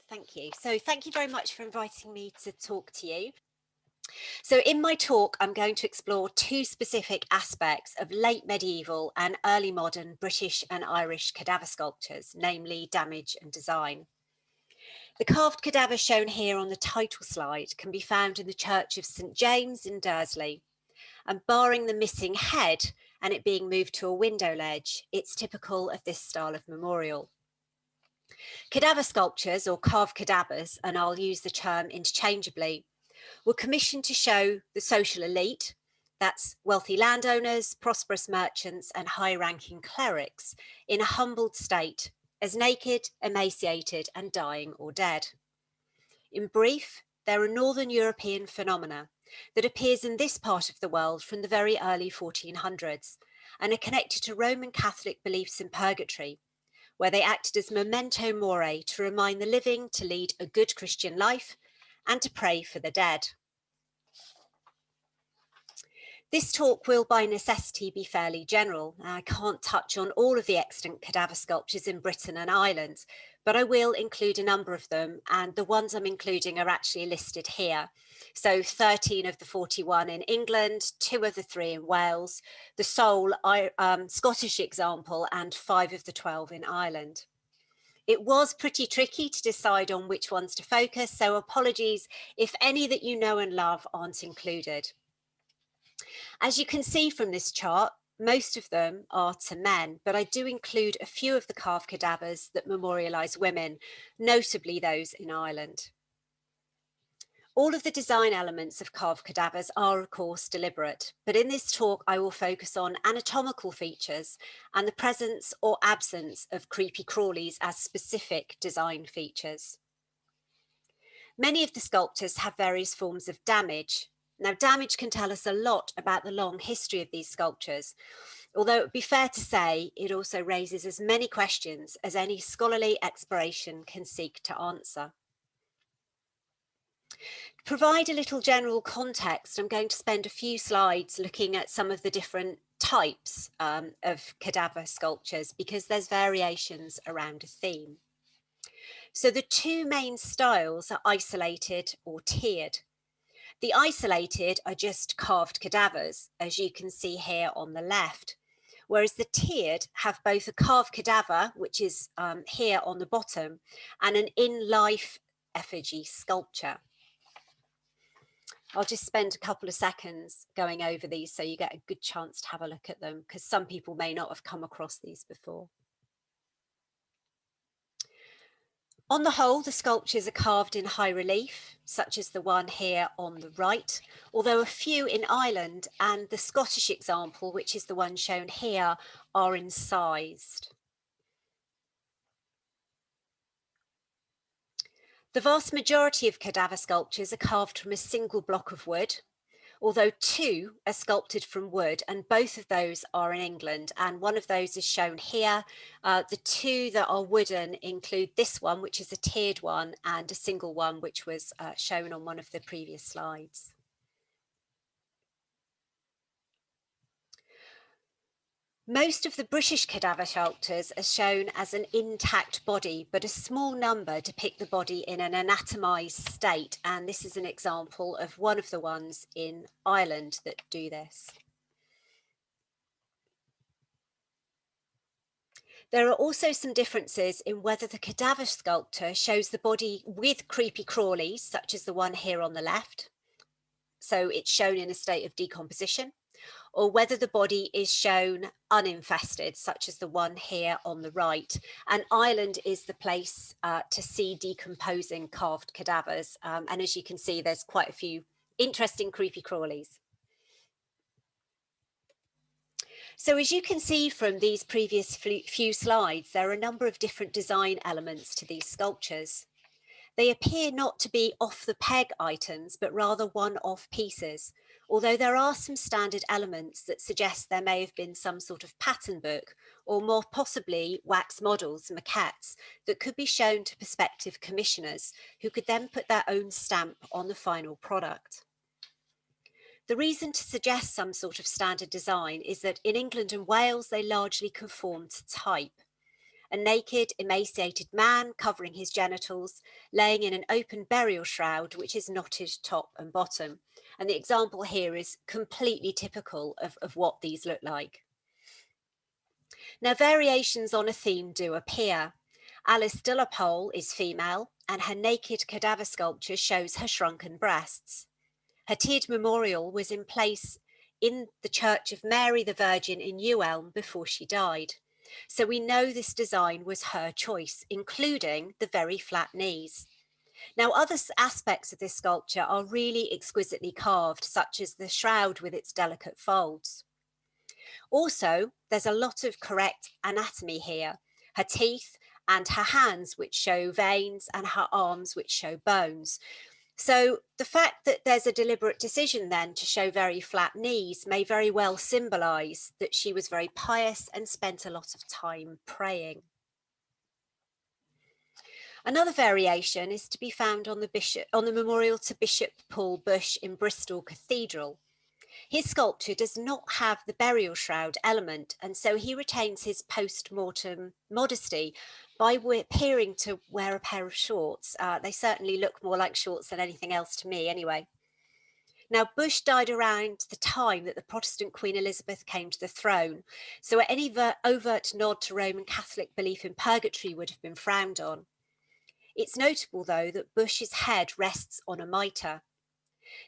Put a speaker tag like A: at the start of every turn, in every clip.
A: Thank you. So thank you very much for inviting me to talk to you. So in my talk, I'm going to explore two specific aspects of late medieval and early modern British and Irish cadaver sculptures, namely damage and design. The carved cadaver shown here on the title slide can be found in the Church of St James in Dursley, and barring the missing head and it being moved to a window ledge, it's typical of this style of memorial. Cadaver sculptures, or carved cadavers, and I'll use the term interchangeably, were commissioned to show the social elite, that's wealthy landowners, prosperous merchants, and high-ranking clerics, in a humbled state, as naked, emaciated, and dying or dead. In brief, they're a Northern European phenomena that appears in this part of the world from the very early 1400s and are connected to Roman Catholic beliefs in purgatory, where they acted as memento mori to remind the living to lead a good Christian life and to pray for the dead. This talk will by necessity be fairly general. I can't touch on all of the extant cadaver sculptures in Britain and Ireland, but I will include a number of them, and the ones I'm including are actually listed here. So 13 of the 41 in England, 2 of the 3 in Wales, the sole Scottish example, and 5 of the 12 in Ireland. It was pretty tricky to decide on which ones to focus, so apologies if any that you know and love aren't included. As you can see from this chart, most of them are to men, but I do include a few of the carved cadavers that memorialise women, notably those in Ireland. All of the design elements of carved cadavers are, of course, deliberate, but in this talk I will focus on anatomical features and the presence or absence of creepy crawlies as specific design features. Many of the sculptures have various forms of damage. Now, damage can tell us a lot about the long history of these sculptures, although it would be fair to say it also raises as many questions as any scholarly exploration can seek to answer. To provide a little general context, I'm going to spend a few slides looking at some of the different types of cadaver sculptures because there's variations around a theme. So the two main styles are isolated or tiered. The isolated are just carved cadavers, as you can see here on the left, whereas the tiered have both a carved cadaver, which is here on the bottom, and an in-life effigy sculpture. I'll just spend a couple of seconds going over these so you get a good chance to have a look at them, because some people may not have come across these before. On the whole, the sculptures are carved in high relief, such as the one here on the right, although a few in Ireland and the Scottish example, which is the one shown here, are incised. The vast majority of cadaver sculptures are carved from a single block of wood, although 2 are sculpted from wood, and both of those are in England, and one of those is shown here. The 2 that are wooden include this one, which is a tiered one, and a single one, which was shown on one of the previous slides. Most of the British cadaver sculptures are shown as an intact body, but a small number depict the body in an anatomised state, and this is an example of one of the ones in Ireland that do this. There are also some differences in whether the cadaver sculptor shows the body with creepy crawlies, such as the one here on the left, so it's shown in a state of decomposition, or whether the body is shown uninfested, such as the one here on the right. And Ireland is the place to see decomposing carved cadavers. And as you can see, there's quite a few interesting creepy crawlies. So as you can see from these previous few slides, there are a number of different design elements to these sculptures. They appear not to be off-the-peg items, but rather one-off pieces, although there are some standard elements that suggest there may have been some sort of pattern book, or more possibly wax models, maquettes, that could be shown to prospective commissioners, who could then put their own stamp on the final product. The reason to suggest some sort of standard design is that in England and Wales, they largely conform to type. a naked, emaciated man covering his genitals, laying in an open burial shroud, which is knotted top and bottom. And the example here is completely typical of what these look like. Now, variations on a theme do appear. Alice de la Pole is female, and her naked cadaver sculpture shows her shrunken breasts. Her tiered memorial was in place in the Church of Mary the Virgin in Ulm before she died. So we know this design was her choice, including the very flat knees. Now, other aspects of this sculpture are really exquisitely carved, such as the shroud with its delicate folds. Also, there's a lot of correct anatomy here. Her teeth and her hands, which show veins, and her arms, which show bones. So the fact that there's a deliberate decision then to show very flat knees may very well symbolize that she was very pious and spent a lot of time praying. Another variation is to be found on the memorial to Bishop Paul Bush in Bristol Cathedral. His sculpture does not have the burial shroud element, and so he retains his post-mortem modesty by appearing to wear a pair of shorts. They certainly look more like shorts than anything else to me anyway. Now, Bush died around the time that the Protestant Queen Elizabeth came to the throne, so any overt nod to Roman Catholic belief in purgatory would have been frowned on. It's notable, though, that Bush's head rests on a mitre.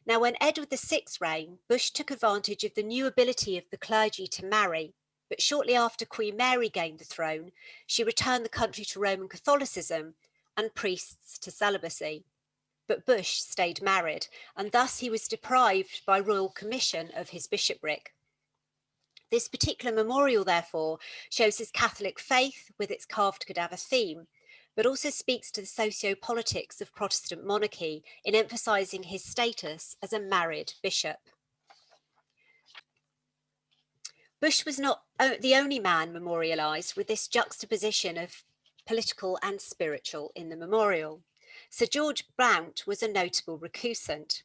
A: Now, when Edward VI's reigned, Bush took advantage of the new ability of the clergy to marry, but shortly after Queen Mary gained the throne, she returned the country to Roman Catholicism and priests to celibacy. But Bush stayed married, and thus he was deprived by royal commission of his bishopric. This particular memorial, therefore, shows his Catholic faith with its carved cadaver theme, but also speaks to the socio-politics of Protestant monarchy in emphasising his status as a married bishop. Bush was not the only man memorialised with this juxtaposition of political and spiritual in the memorial. Sir George Blount was a notable recusant.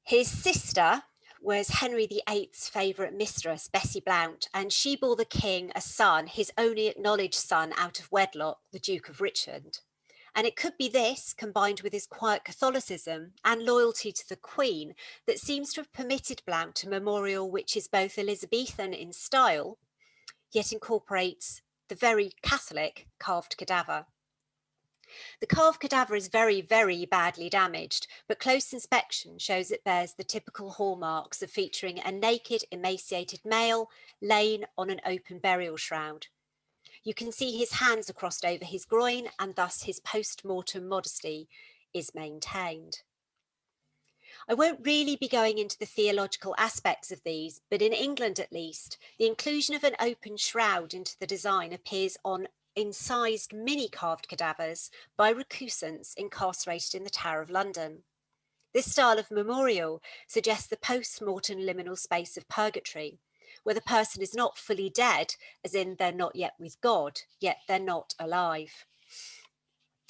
A: His sister was Henry VIII's favourite mistress, Bessie Blount, and she bore the king a son, his only acknowledged son out of wedlock, the Duke of Richmond. And it could be this, combined with his quiet Catholicism and loyalty to the Queen, that seems to have permitted Blount a memorial which is both Elizabethan in style, yet incorporates the very Catholic carved cadaver. The carved cadaver is very, very badly damaged, but close inspection shows it bears the typical hallmarks of featuring a naked, emaciated male laying on an open burial shroud. You can see his hands are crossed over his groin, and thus his post-mortem modesty is maintained. I won't really be going into the theological aspects of these, but in England at least, the inclusion of an open shroud into the design appears on incised mini carved cadavers by recusants incarcerated in the Tower of London. This style of memorial suggests the post-mortem liminal space of purgatory, where the person is not fully dead, as in they're not yet with God, yet they're not alive.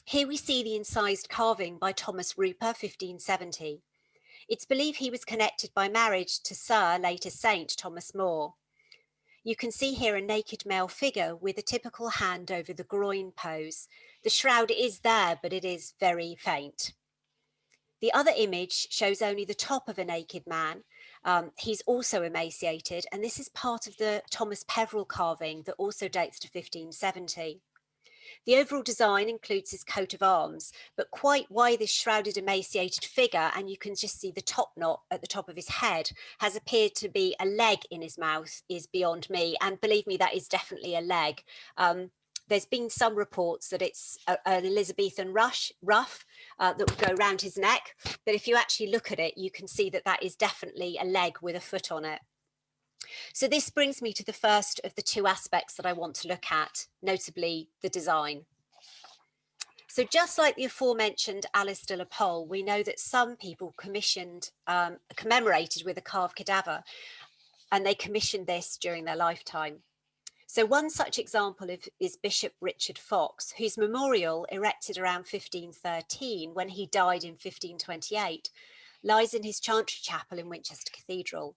A: Here we see the incised carving by Thomas Ruper, 1570. It's believed he was connected by marriage to Sir, later Saint Thomas More. You can see here a naked male figure with a typical hand over the groin pose. The shroud is there, but it is very faint. The other image shows only the top of a naked man. He's also emaciated, and this is part of the Thomas Peveril carving that also dates to 1570. The overall design includes his coat of arms, but quite why this shrouded, emaciated figure, and you can just see the top knot at the top of his head, has appeared to be a leg in his mouth is beyond me. And believe me, that is definitely a leg. There's been some reports that it's an Elizabethan ruff that would go around his neck. But if you actually look at it, you can see that that is definitely a leg with a foot on it. So this brings me to the first of the two aspects that I want to look at, notably the design. So just like the aforementioned Alice de la Pole, we know that some people commemorated with a carved cadaver, and they commissioned this during their lifetime. So one such example is Bishop Richard Fox, whose memorial, erected around 1513 when he died in 1528, lies in his chantry chapel in Winchester Cathedral.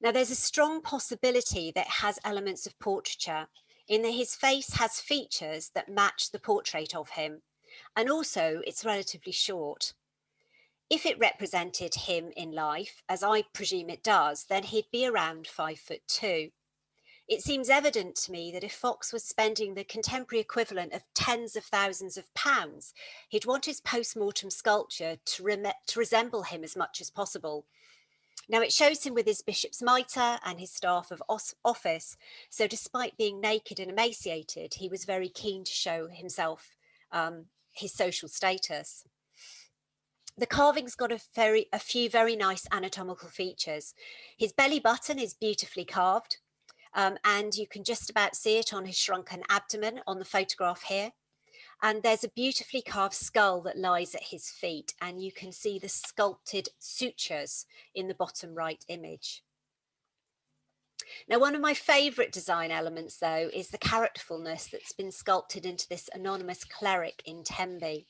A: Now, there's a strong possibility that it has elements of portraiture. in that his face has features that match the portrait of him, and also it's relatively short. If it represented him in life, as I presume it does, then he'd be around 5'2". It seems evident to me that if Fox was spending the contemporary equivalent of tens of thousands of pounds, he'd want his post-mortem sculpture to resemble him as much as possible. Now, it shows him with his bishop's mitre and his staff of office, so despite being naked and emaciated, he was very keen to show himself his social status. The carving's got a few very nice anatomical features. His belly button is beautifully carved, and you can just about see it on his shrunken abdomen on the photograph here. And there's a beautifully carved skull that lies at his feet, and you can see the sculpted sutures in the bottom right image. Now, one of my favourite design elements, though, is the characterfulness that's been sculpted into this anonymous cleric in Tembe.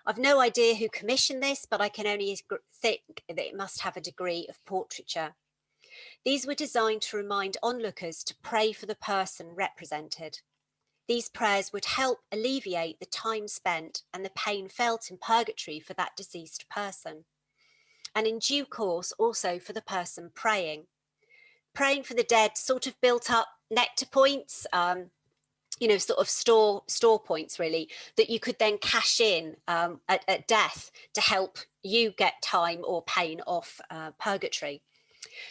A: I've no idea who commissioned this, but I can only think that it must have a degree of portraiture. These were designed to remind onlookers to pray for the person represented. These prayers would help alleviate the time spent and the pain felt in purgatory for that deceased person. And in due course, also for the person praying. Praying for the dead sort of built up nectar points, sort of store points, really, that you could then cash in at death to help you get time or pain off purgatory.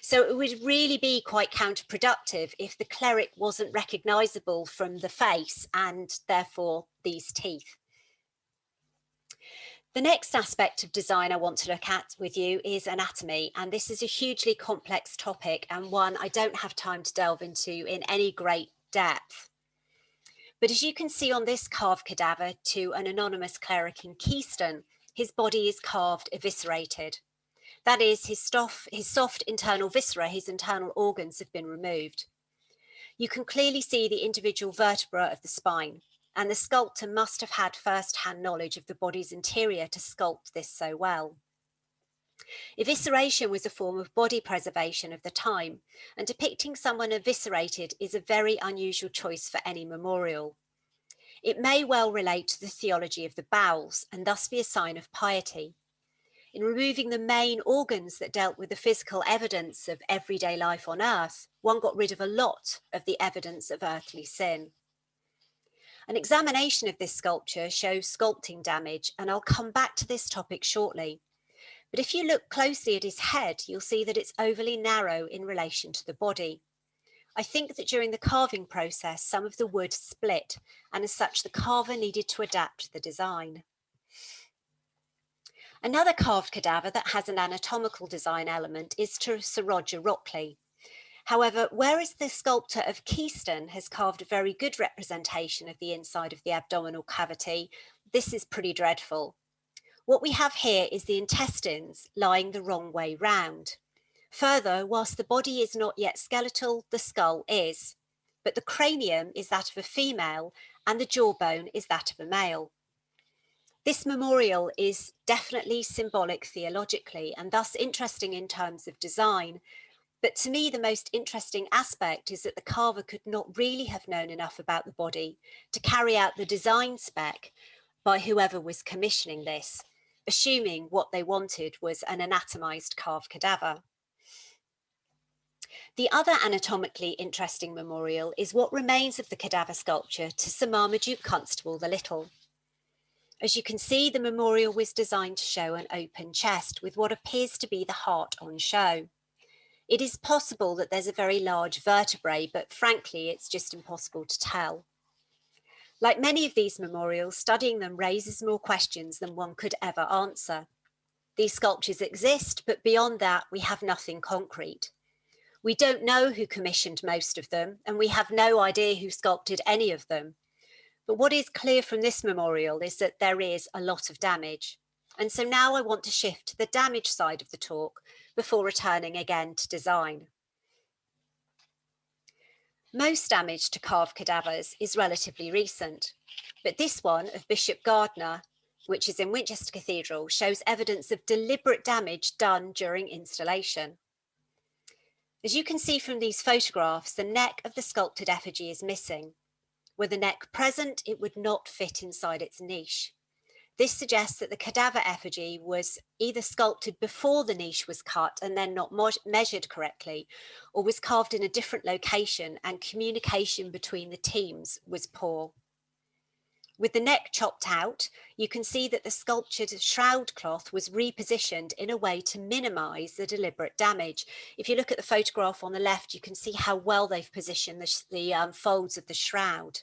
A: So it would really be quite counterproductive if the cleric wasn't recognisable from the face and therefore these teeth. The next aspect of design I want to look at with you is anatomy, and this is a hugely complex topic and one I don't have time to delve into in any great depth. But as you can see on this carved cadaver to an anonymous cleric in Keystone, his body is carved eviscerated. That is, his soft internal viscera, his internal organs have been removed. You can clearly see the individual vertebra of the spine, and the sculptor must have had first-hand knowledge of the body's interior to sculpt this so well. Evisceration was a form of body preservation of the time, and depicting someone eviscerated is a very unusual choice for any memorial. It may well relate to the theology of the bowels, and thus be a sign of piety. In removing the main organs that dealt with the physical evidence of everyday life on earth, one got rid of a lot of the evidence of earthly sin. An examination of this sculpture shows sculpting damage, and I'll come back to this topic shortly. But if you look closely at his head, you'll see that it's overly narrow in relation to the body. I think that during the carving process, some of the wood split, and as such, the carver needed to adapt the design. Another carved cadaver that has an anatomical design element is to Sir Roger Rockley. However, whereas the sculptor of Keystone has carved a very good representation of the inside of the abdominal cavity, this is pretty dreadful. What we have here is the intestines lying the wrong way round. Further, whilst the body is not yet skeletal, the skull is, but the cranium is that of a female and the jawbone is that of a male. This memorial is definitely symbolic theologically and thus interesting in terms of design. But to me, the most interesting aspect is that the carver could not really have known enough about the body to carry out the design spec by whoever was commissioning this, assuming what they wanted was an anatomized carved cadaver. The other anatomically interesting memorial is what remains of the cadaver sculpture to Sir Marmaduke Constable the Little. As you can see, the memorial was designed to show an open chest with what appears to be the heart on show. It is possible that there's a very large vertebrae, but frankly, it's just impossible to tell. Like many of these memorials, studying them raises more questions than one could ever answer. These sculptures exist, but beyond that, we have nothing concrete. We don't know who commissioned most of them, and we have no idea who sculpted any of them. But what is clear from this memorial is that there is a lot of damage. And so now I want to shift to the damage side of the talk before returning again to design. Most damage to carved cadavers is relatively recent, but this one of Bishop Gardner, which is in Winchester Cathedral, shows evidence of deliberate damage done during installation. As you can see from these photographs, the neck of the sculpted effigy is missing. Were the neck present, it would not fit inside its niche. This suggests that the cadaver effigy was either sculpted before the niche was cut and then not measured correctly, or was carved in a different location and communication between the teams was poor. With the neck chopped out, you can see that the sculptured shroud cloth was repositioned in a way to minimize the deliberate damage. If you look at the photograph on the left, you can see how well they've positioned the folds of the shroud.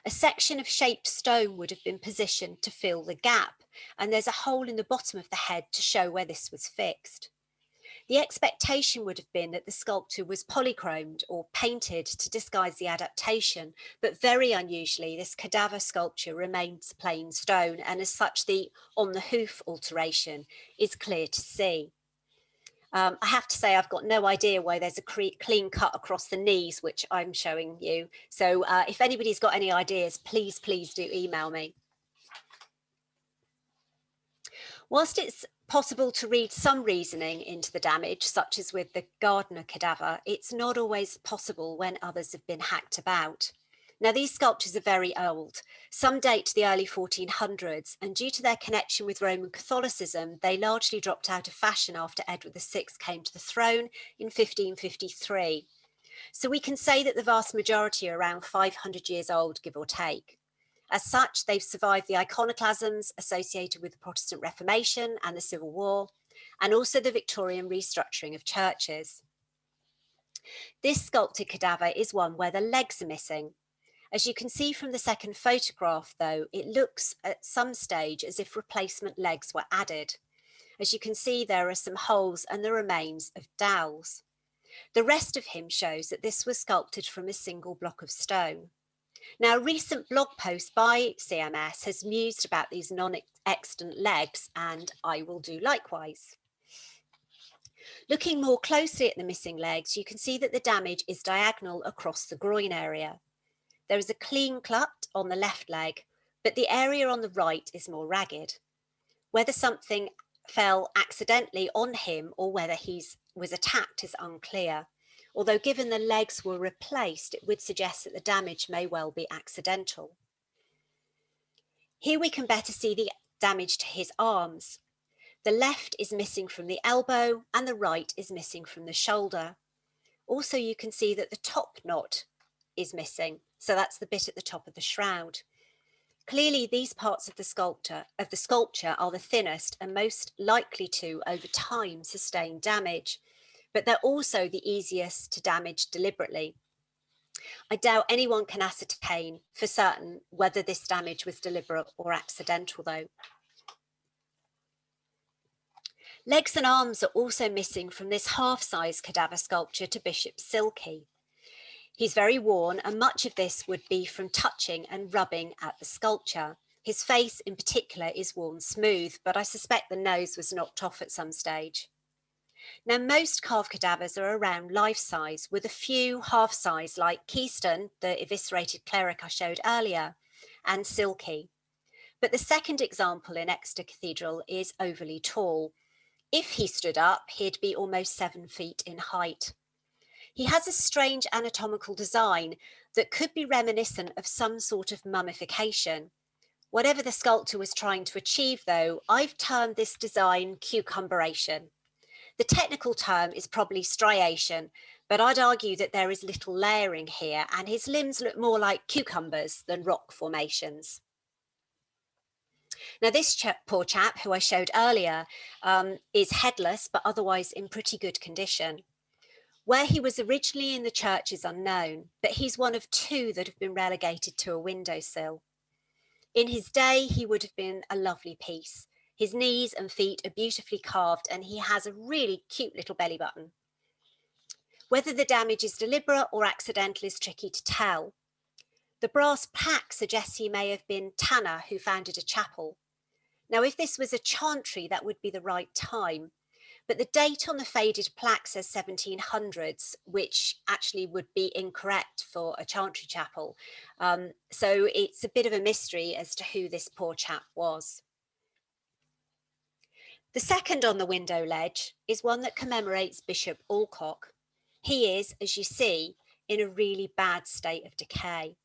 A: A section of shaped stone would have been positioned to fill the gap, and there's a hole in the bottom of the head to show where this was fixed. The expectation would have been that the sculpture was polychromed or painted to disguise the adaptation, but very unusually, this cadaver sculpture remains plain stone, and as such, the on the hoof alteration is clear to see. I have to say, I've got no idea why there's a clean cut across the knees, which I'm showing you. So if anybody's got any ideas, please do email me. Whilst it's possible to read some reasoning into the damage, such as with the Gardner cadaver, it's not always possible when others have been hacked about. Now, these sculptures are very old. Some date to the early 1400s, and due to their connection with Roman Catholicism, they largely dropped out of fashion after Edward VI came to the throne in 1553. So we can say that the vast majority are around 500 years old, give or take. As such, they've survived the iconoclasms associated with the Protestant Reformation and the Civil War, and also the Victorian restructuring of churches. This sculpted cadaver is one where the legs are missing. As you can see from the second photograph, though, it looks at some stage as if replacement legs were added. As you can see, there are some holes and the remains of dowels. The rest of him shows that this was sculpted from a single block of stone. Now, a recent blog post by CMS has mused about these non-extant legs, and I will do likewise. Looking more closely at the missing legs, you can see that the damage is diagonal across the groin area. There is a clean cut on the left leg, but the area on the right is more ragged. Whether something fell accidentally on him or whether he was attacked is unclear. Although given the legs were replaced, it would suggest that the damage may well be accidental. Here we can better see the damage to his arms. The left is missing from the elbow and the right is missing from the shoulder. Also, you can see that the top knot is missing. So that's the bit at the top of the shroud. Clearly, these parts of the sculpture are the thinnest and most likely to, over time, sustain damage, but they're also the easiest to damage deliberately. I doubt anyone can ascertain for certain whether this damage was deliberate or accidental, though. Legs and arms are also missing from this half-size cadaver sculpture to Bishop Silky. He's very worn, and much of this would be from touching and rubbing at the sculpture. His face in particular is worn smooth, but I suspect the nose was knocked off at some stage. Now, most carved cadavers are around life size, with a few half size like Keystone, the eviscerated cleric I showed earlier, and Silky. But the second example in Exeter Cathedral is overly tall. If he stood up, he'd be almost 7 feet in height. He has a strange anatomical design that could be reminiscent of some sort of mummification. Whatever the sculptor was trying to achieve, though, I've termed this design cucumberation. The technical term is probably striation, but I'd argue that there is little layering here, and his limbs look more like cucumbers than rock formations. Now, this poor chap, who I showed earlier, is headless, but otherwise in pretty good condition. Where he was originally in the church is unknown, but he's one of 2 that have been relegated to a windowsill. In his day, he would have been a lovely piece. His knees and feet are beautifully carved, and he has a really cute little belly button. Whether the damage is deliberate or accidental is tricky to tell. The brass plaque suggests he may have been Tanner, who founded a chapel. Now, if this was a chantry, that would be the right time. But the date on the faded plaque says 1700s, which actually would be incorrect for a chantry chapel. So it's a bit of a mystery as to who this poor chap was. The second on the window ledge is one that commemorates Bishop Alcock. He is, as you see, in a really bad state of decay.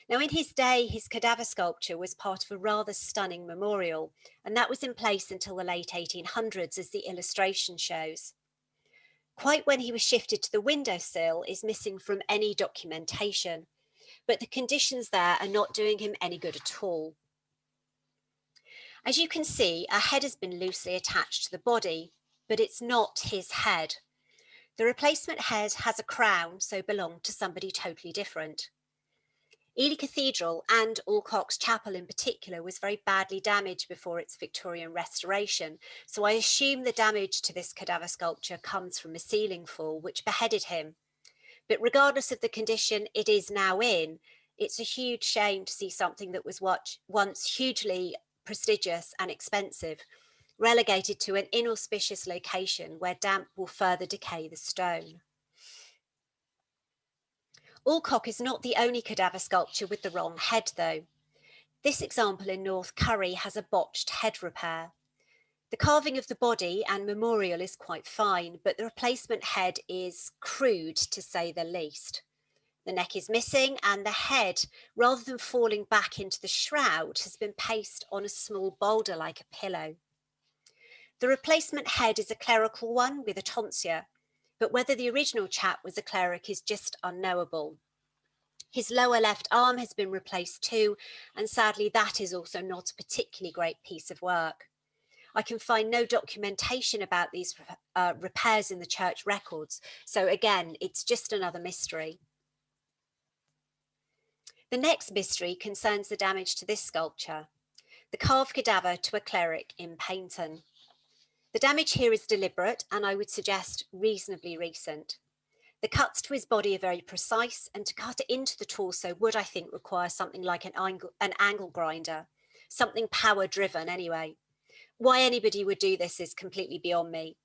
A: Now, in his day, his cadaver sculpture was part of a rather stunning memorial, and that was in place until the late 1800s, as the illustration shows. Quite when he was shifted to the windowsill is missing from any documentation, but the conditions there are not doing him any good at all. As you can see, a head has been loosely attached to the body, but it's not his head. The replacement head has a crown, so belonged to somebody totally different. Ely Cathedral, and All Cocks Chapel in particular, was very badly damaged before its Victorian restoration, so I assume the damage to this cadaver sculpture comes from a ceiling fall which beheaded him. But regardless of the condition it is now in, it's a huge shame to see something that was once hugely prestigious and expensive relegated to an inauspicious location where damp will further decay the stone. Alcock is not the only cadaver sculpture with the wrong head, though. This example in North Curry has a botched head repair. The carving of the body and memorial is quite fine, but the replacement head is crude, to say the least. The neck is missing, and the head, rather than falling back into the shroud, has been placed on a small boulder like a pillow. The replacement head is a clerical one with a tonsure, but whether the original chap was a cleric is just unknowable. His lower left arm has been replaced too, and sadly that is also not a particularly great piece of work. I can find no documentation about these repairs in the church records, so again, it's just another mystery. The next mystery concerns the damage to this sculpture, the carved cadaver to a cleric in Paynton. The damage here is deliberate, and I would suggest reasonably recent. The cuts to his body are very precise, and to cut it into the torso would, I think, require something like an angle grinder, something power driven anyway. Why anybody would do this is completely beyond me.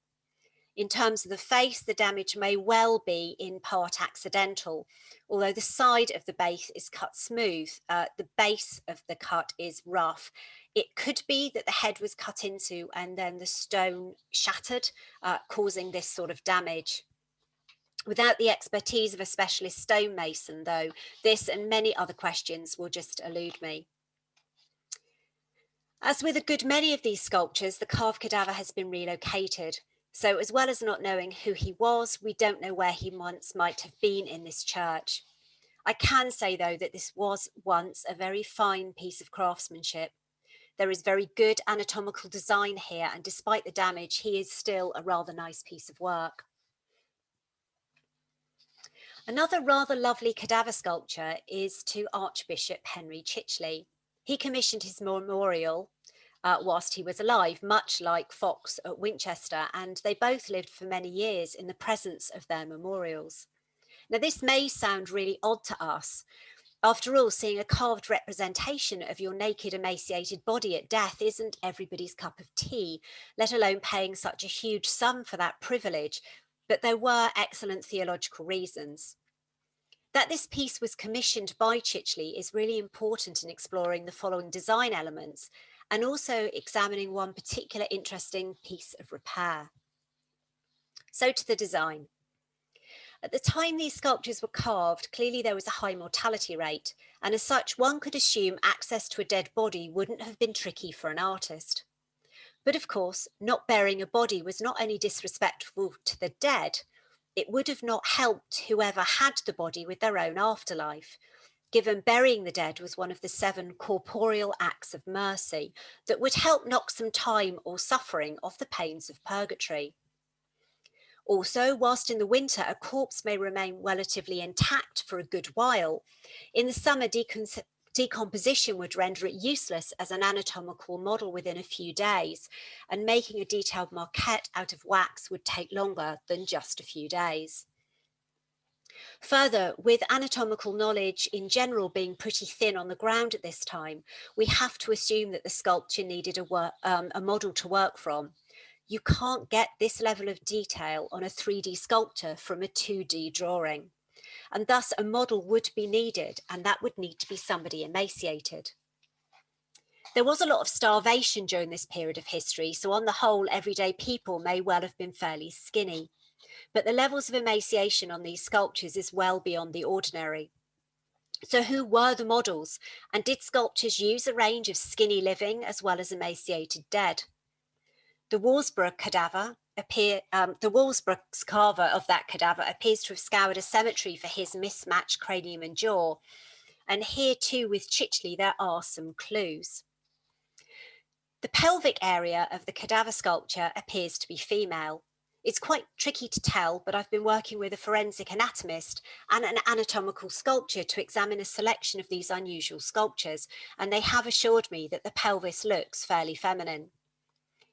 A: In terms of the face, the damage may well be in part accidental, although the side of the base is cut smooth, the base of the cut is rough. It could be that the head was cut into and then the stone shattered, causing this sort of damage. Without the expertise of a specialist stonemason, though, this and many other questions will just elude me. As with a good many of these sculptures, the carved cadaver has been relocated. So as well as not knowing who he was, we don't know where he once might have been in this church. I can say, though, that this was once a very fine piece of craftsmanship. There is very good anatomical design here, and despite the damage, he is still a rather nice piece of work. Another rather lovely cadaver sculpture is to Archbishop Henry Chichley. He commissioned his memorial whilst he was alive, much like Fox at Winchester, and they both lived for many years in the presence of their memorials. Now, this may sound really odd to us. After all, seeing a carved representation of your naked, emaciated body at death isn't everybody's cup of tea, let alone paying such a huge sum for that privilege, but there were excellent theological reasons. That this piece was commissioned by Chichley is really important in exploring the following design elements and also examining one particular interesting piece of repair. So to the design. At the time these sculptures were carved, clearly there was a high mortality rate, and as such, one could assume access to a dead body wouldn't have been tricky for an artist. But of course, not burying a body was not only disrespectful to the dead, it would have not helped whoever had the body with their own afterlife, given burying the dead was one of the 7 corporeal acts of mercy that would help knock some time or suffering off the pains of purgatory. Also, whilst in the winter a corpse may remain relatively intact for a good while, in the summer decomposition would render it useless as an anatomical model within a few days, and making a detailed maquette out of wax would take longer than just a few days. Further, with anatomical knowledge in general being pretty thin on the ground at this time, we have to assume that the sculpture needed a model to work from. You can't get this level of detail on a 3D sculpture from a 2D drawing, and thus a model would be needed, and that would need to be somebody emaciated. There was a lot of starvation during this period of history, so on the whole, everyday people may well have been fairly skinny. but the levels of emaciation on these sculptures is well beyond the ordinary. So who were the models, and did sculptures use a range of skinny living as well as emaciated dead? The Walsborough cadaver the Walsborough's carver of that cadaver appears to have scoured a cemetery for his mismatched cranium and jaw. And here too with Chichley there are some clues. The pelvic area of the cadaver sculpture appears to be female. It's quite tricky to tell, but I've been working with a forensic anatomist and an anatomical sculptor to examine a selection of these unusual sculptures, and they have assured me that the pelvis looks fairly feminine.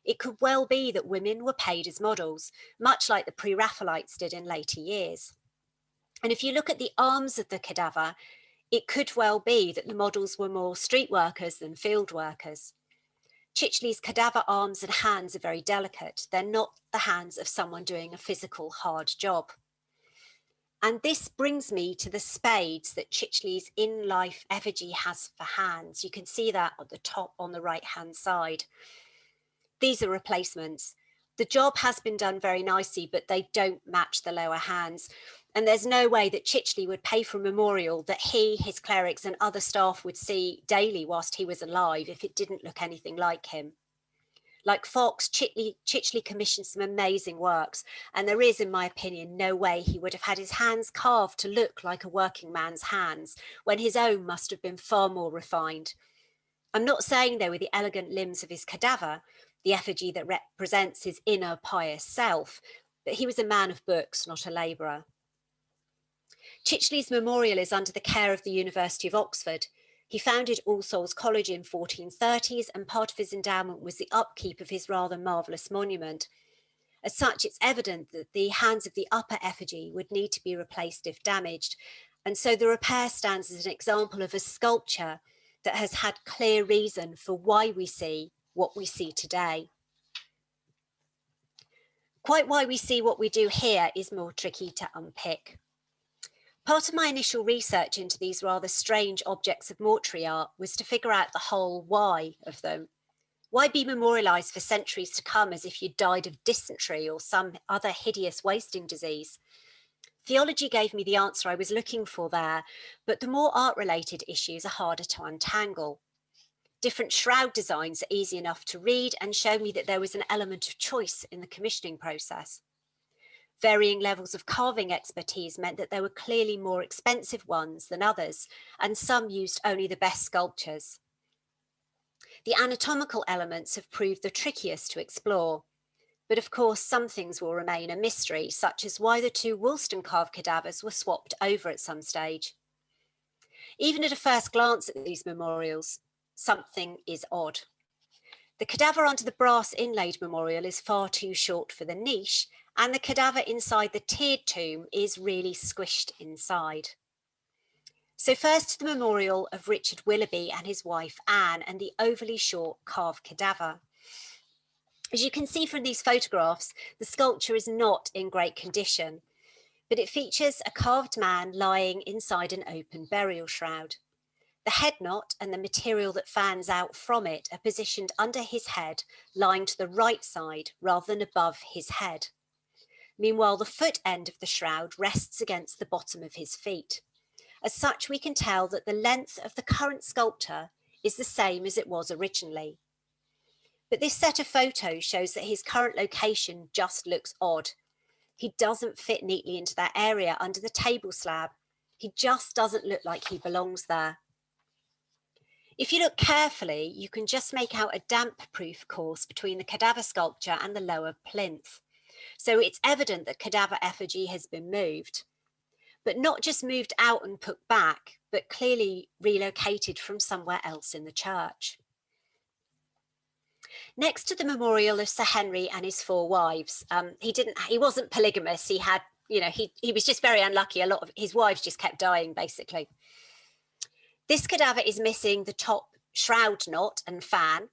A: It could well be that women were paid as models, much like the Pre-Raphaelites did in later years. And if you look at the arms of the cadaver, it could well be that the models were more street workers than field workers. Chichley's cadaver arms and hands are very delicate. They're not the hands of someone doing a physical hard job. And this brings me to the spades that Chichley's in-life effigy has for hands. You can see that at the top on the right-hand side. These are replacements. The job has been done very nicely, but they don't match the lower hands. And there's no way that Chichley would pay for a memorial that he, his clerics and other staff would see daily whilst he was alive if it didn't look anything like him. Like Fox, Chichley commissioned some amazing works, and there is, in my opinion, no way he would have had his hands carved to look like a working man's hands, when his own must have been far more refined. I'm not saying they were the elegant limbs of his cadaver, the effigy that represents his inner pious self, but he was a man of books, not a labourer. Chichley's memorial is under the care of the University of Oxford. He founded All Souls College in 1430s, and part of his endowment was the upkeep of his rather marvellous monument. As such, it's evident that the hands of the upper effigy would need to be replaced if damaged, and so the repair stands as an example of a sculpture that has had clear reason for why we see what we see today. Quite why we see what we do here is more tricky to unpick. Part of my initial research into these rather strange objects of mortuary art was to figure out the whole why of them. Why be memorialised for centuries to come as if you died of dysentery or some other hideous wasting disease? Theology gave me the answer I was looking for there, but the more art-related issues are harder to untangle. Different shroud designs are easy enough to read and show me that there was an element of choice in the commissioning process. Varying levels of carving expertise meant that there were clearly more expensive ones than others, and some used only the best sculptures. The anatomical elements have proved the trickiest to explore, but of course some things will remain a mystery, such as why the two Wollstonecraft cadavers were swapped over at some stage. Even at a first glance at these memorials, something is odd. The cadaver under the brass inlaid memorial is far too short for the niche, and the cadaver inside the tiered tomb is really squished inside. So first to the memorial of Richard Willoughby and his wife Anne and the overly short carved cadaver. As you can see from these photographs, the sculpture is not in great condition, but it features a carved man lying inside an open burial shroud. The head knot and the material that fans out from it are positioned under his head, lying to the right side rather than above his head. Meanwhile, the foot end of the shroud rests against the bottom of his feet. As such, we can tell that the length of the current sculpture is the same as it was originally. But this set of photos shows that his current location just looks odd. He doesn't fit neatly into that area under the table slab. He just doesn't look like he belongs there. If you look carefully, you can just make out a damp-proof course between the cadaver sculpture and the lower plinth. So it's evident that cadaver effigy has been moved, but not just moved out and put back, but clearly relocated from somewhere else in the church. Next to the memorial of Sir Henry and his 4 wives, he wasn't polygamous. He had, he was just very unlucky. A lot of his wives just kept dying, basically. This cadaver is missing the top shroud knot and fan,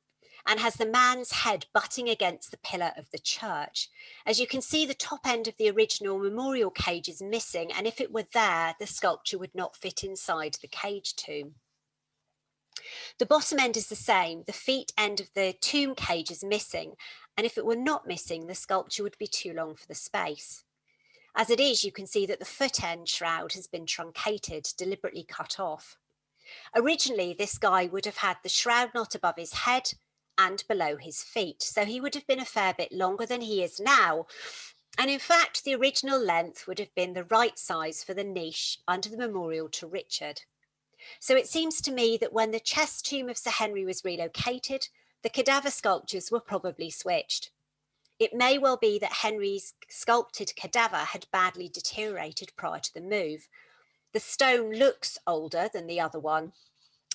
A: and has the man's head butting against the pillar of the church. As you can see, the top end of the original memorial cage is missing, and if it were there, the sculpture would not fit inside the cage tomb. The bottom end is the same. The feet end of the tomb cage is missing, and if it were not missing, the sculpture would be too long for the space. As it is, you can see that the foot end shroud has been truncated, deliberately cut off. Originally, this guy would have had the shroud knot above his head and below his feet, so he would have been a fair bit longer than he is now. And in fact, the original length would have been the right size for the niche under the memorial to Richard. So it seems to me that when the chest tomb of Sir Henry was relocated, the cadaver sculptures were probably switched. It may well be that Henry's sculpted cadaver had badly deteriorated prior to the move. The stone looks older than the other one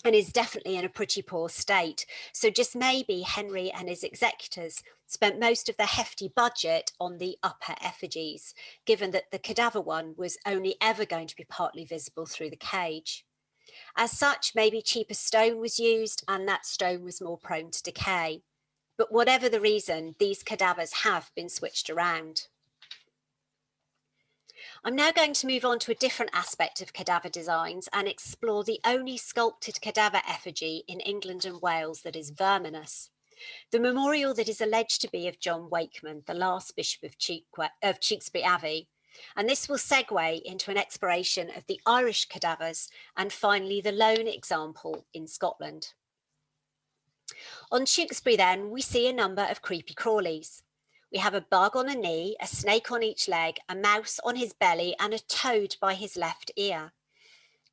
A: and is definitely in a pretty poor state. So just maybe Henry and his executors spent most of their hefty budget on the upper effigies, given that the cadaver one was only ever going to be partly visible through the cage. As such, maybe cheaper stone was used and that stone was more prone to decay. But whatever the reason, these cadavers have been switched around. I'm now going to move on to a different aspect of cadaver designs and explore the only sculpted cadaver effigy in England and Wales that is verminous. The memorial that is alleged to be of John Wakeman, the last Bishop of Tewkesbury Abbey. And this will segue into an exploration of the Irish cadavers and finally the lone example in Scotland. On Tewkesbury then, we see a number of creepy crawlies. We have a bug on a knee, a snake on each leg, a mouse on his belly, and a toad by his left ear.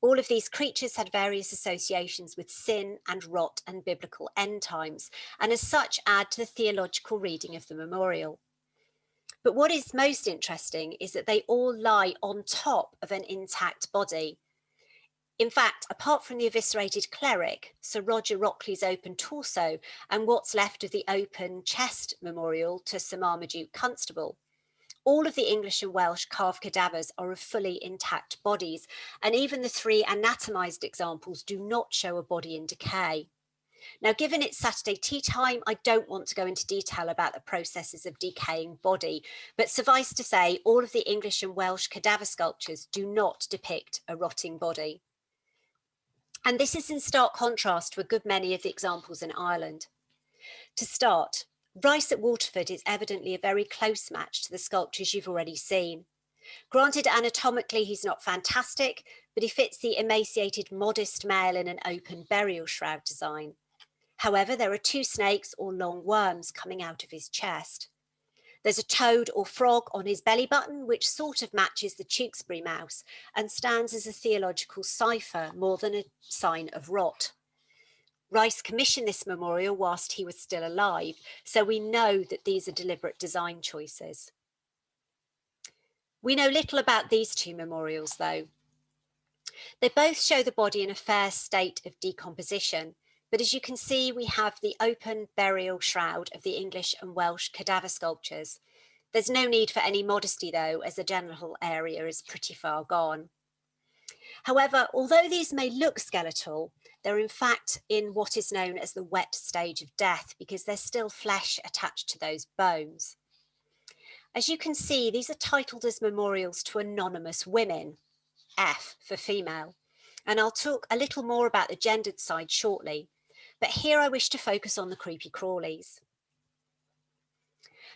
A: All of these creatures had various associations with sin and rot and biblical end times, and as such add to the theological reading of the memorial. But what is most interesting is that they all lie on top of an intact body. In fact, apart from the eviscerated cleric, Sir Roger Rockley's open torso, and what's left of the open chest memorial to Sir Marmaduke Constable, all of the English and Welsh carved cadavers are of fully intact bodies, and even the 3 anatomized examples do not show a body in decay. Now, given it's Saturday tea time, I don't want to go into detail about the processes of decaying body, but suffice to say, all of the English and Welsh cadaver sculptures do not depict a rotting body. And this is in stark contrast to a good many of the examples in Ireland. To start, Rice at Waterford is evidently a very close match to the sculptures you've already seen. Granted, anatomically, he's not fantastic, but he fits the emaciated, modest male in an open burial shroud design. However, there are 2 snakes or long worms coming out of his chest. There's a toad or frog on his belly button, which sort of matches the Tewkesbury mouse and stands as a theological cipher more than a sign of rot. Rice commissioned this memorial whilst he was still alive, so we know that these are deliberate design choices. We know little about these 2 memorials, though. They both show the body in a fair state of decomposition, but as you can see, we have the open burial shroud of the English and Welsh cadaver sculptures. There's no need for any modesty, though, as the genital area is pretty far gone. However, although these may look skeletal, they're in fact in what is known as the wet stage of death because there's still flesh attached to those bones. As you can see, these are titled as memorials to anonymous women, F for female, and I'll talk a little more about the gendered side shortly, but here I wish to focus on the creepy crawlies.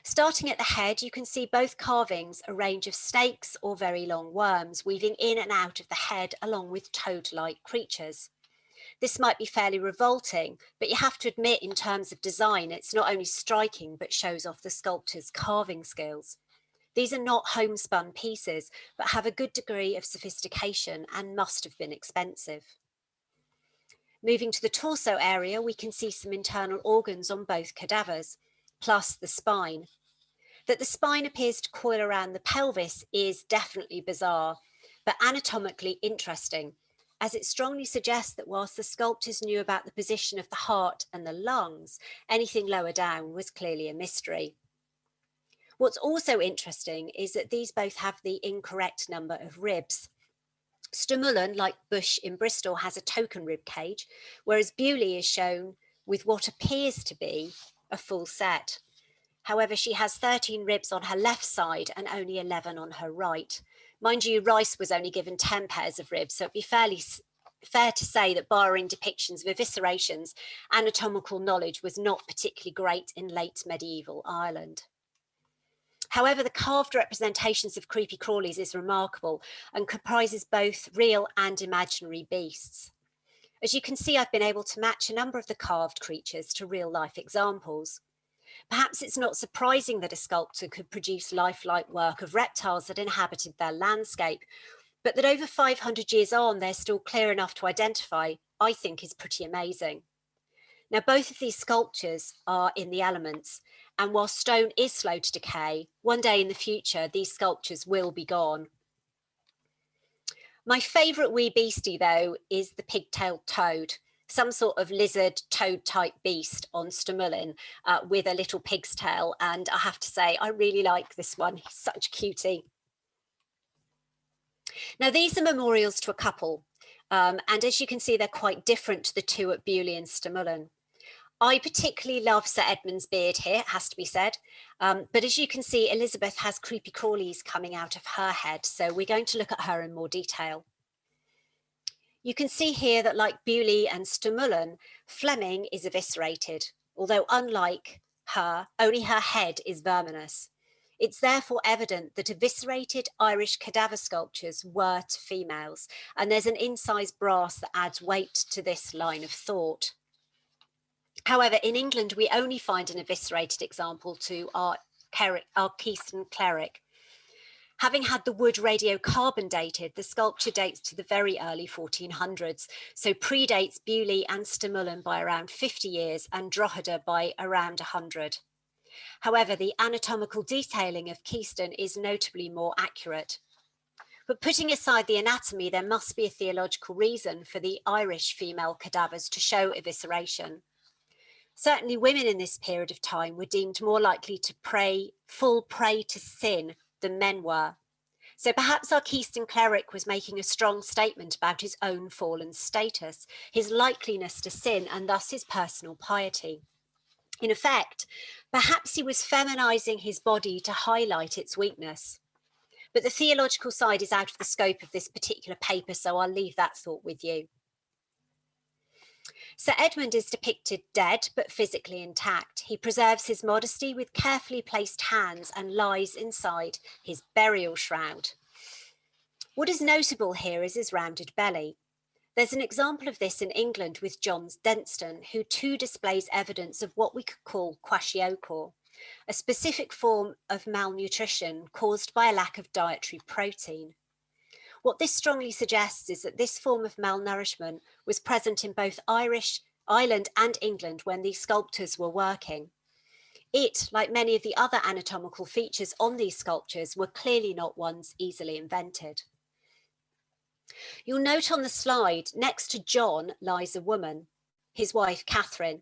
A: Starting at the head, you can see both carvings a range of snakes or very long worms weaving in and out of the head along with toad-like creatures. This might be fairly revolting, but you have to admit in terms of design, it's not only striking, but shows off the sculptor's carving skills. These are not homespun pieces, but have a good degree of sophistication and must have been expensive. Moving to the torso area, we can see some internal organs on both cadavers, plus the spine. That the spine appears to coil around the pelvis is definitely bizarre, but anatomically interesting, as it strongly suggests that whilst the sculptors knew about the position of the heart and the lungs, anything lower down was clearly a mystery. What's also interesting is that these both have the incorrect number of ribs. Sturmullen, like Bush in Bristol, has a token rib cage, whereas Bewley is shown with what appears to be a full set. However, she has 13 ribs on her left side and only 11 on her right. Mind you, Rice was only given 10 pairs of ribs, so it'd be fair to say that barring depictions of eviscerations, anatomical knowledge was not particularly great in late medieval Ireland. However, the carved representations of creepy crawlies is remarkable and comprises both real and imaginary beasts. As you can see, I've been able to match a number of the carved creatures to real life examples. Perhaps it's not surprising that a sculptor could produce lifelike work of reptiles that inhabited their landscape, but that over 500 years on, they're still clear enough to identify, I think is pretty amazing. Now, both of these sculptures are in the elements, and while stone is slow to decay, one day in the future, these sculptures will be gone. My favourite wee beastie, though, is the pig-tailed toad, some sort of lizard toad type beast on Stamulin with a little pig's tail. And I have to say, I really like this one. He's such a cutie. Now, these are memorials to a couple. And as you can see, they're quite different to the two at Bewley and Stamulin. I particularly love Sir Edmund's beard here, it has to be said. But as you can see, Elizabeth has creepy crawlies coming out of her head. So we're going to look at her in more detail. You can see here that like Bewley and Stamulin, Fleming is eviscerated, although unlike her, only her head is verminous. It's therefore evident that eviscerated Irish cadaver sculptures were to females, and there's an incised brass that adds weight to this line of thought. However, in England, we only find an eviscerated example to our Keystone cleric. Having had the wood radiocarbon dated, the sculpture dates to the very early 1400s, so predates Bewley and Stamulin by around 50 years and Drogheda by around 100. However, the anatomical detailing of Keystone is notably more accurate. But putting aside the anatomy, there must be a theological reason for the Irish female cadavers to show evisceration. Certainly women in this period of time were deemed more likely to fall prey to sin than men were. So perhaps our Keystone cleric was making a strong statement about his own fallen status, his likeliness to sin, and thus his personal piety. In effect, perhaps he was feminizing his body to highlight its weakness. But the theological side is out of the scope of this particular paper, so I'll leave that thought with you. Sir Edmund is depicted dead, but physically intact. He preserves his modesty with carefully placed hands and lies inside his burial shroud. What is notable here is his rounded belly. There's an example of this in England with John Denston, who too displays evidence of what we could call kwashiorkor, a specific form of malnutrition caused by a lack of dietary protein. What this strongly suggests is that this form of malnourishment was present in both Ireland and England when these sculptors were working. It, like many of the other anatomical features on these sculptures, were clearly not ones easily invented. You'll note on the slide, next to John lies a woman, his wife Catherine.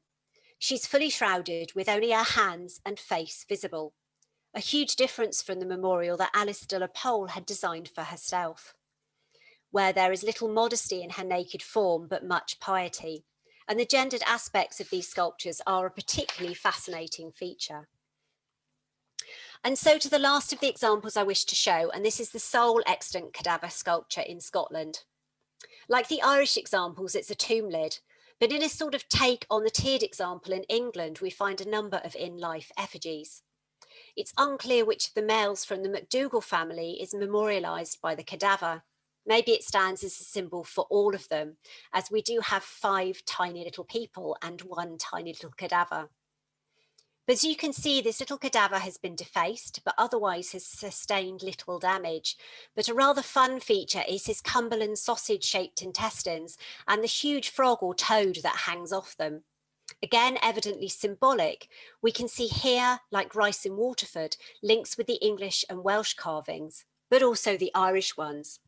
A: She's fully shrouded with only her hands and face visible, a huge difference from the memorial that Alice de la Pole had designed for herself, where there is little modesty in her naked form, but much piety. And the gendered aspects of these sculptures are a particularly fascinating feature. And so to the last of the examples I wish to show, and this is the sole extant cadaver sculpture in Scotland. Like the Irish examples, it's a tomb lid, but in a sort of take on the tiered example in England, we find a number of in-life effigies. It's unclear which of the males from the MacDougall family is memorialised by the cadaver. Maybe it stands as a symbol for all of them, as we do have 5 tiny little people and 1 tiny little cadaver. But as you can see, this little cadaver has been defaced, but otherwise has sustained little damage. But a rather fun feature is his Cumberland sausage-shaped intestines and the huge frog or toad that hangs off them. Again, evidently symbolic, we can see here, like Rice in Waterford, links with the English and Welsh carvings, but also the Irish ones.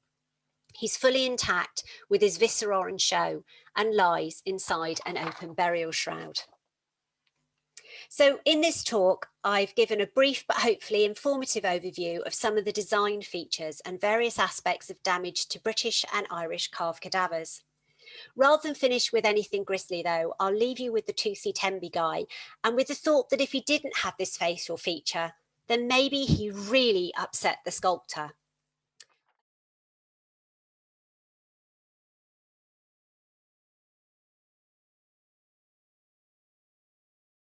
A: He's fully intact with his viscera in show and lies inside an open burial shroud. So in this talk, I've given a brief but hopefully informative overview of some of the design features and various aspects of damage to British and Irish carved cadavers. Rather than finish with anything grisly though, I'll leave you with the toothy Temby guy and with the thought that if he didn't have this facial feature, then maybe he really upset the sculptor.